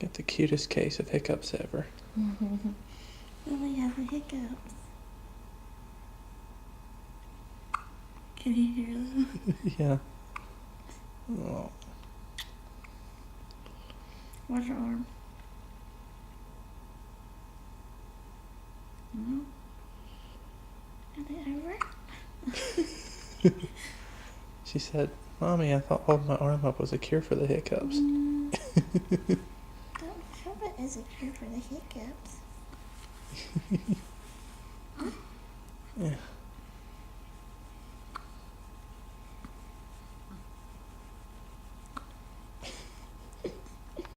Got the cutest case of hiccups ever. Lily has the hiccups. Can you hear them? Yeah. Oh. What's your arm? No. Are they over? She said, "Mommy, I thought holding my arm up was a cure for the hiccups." Don't hope it is a cure for the hiccups. Yeah.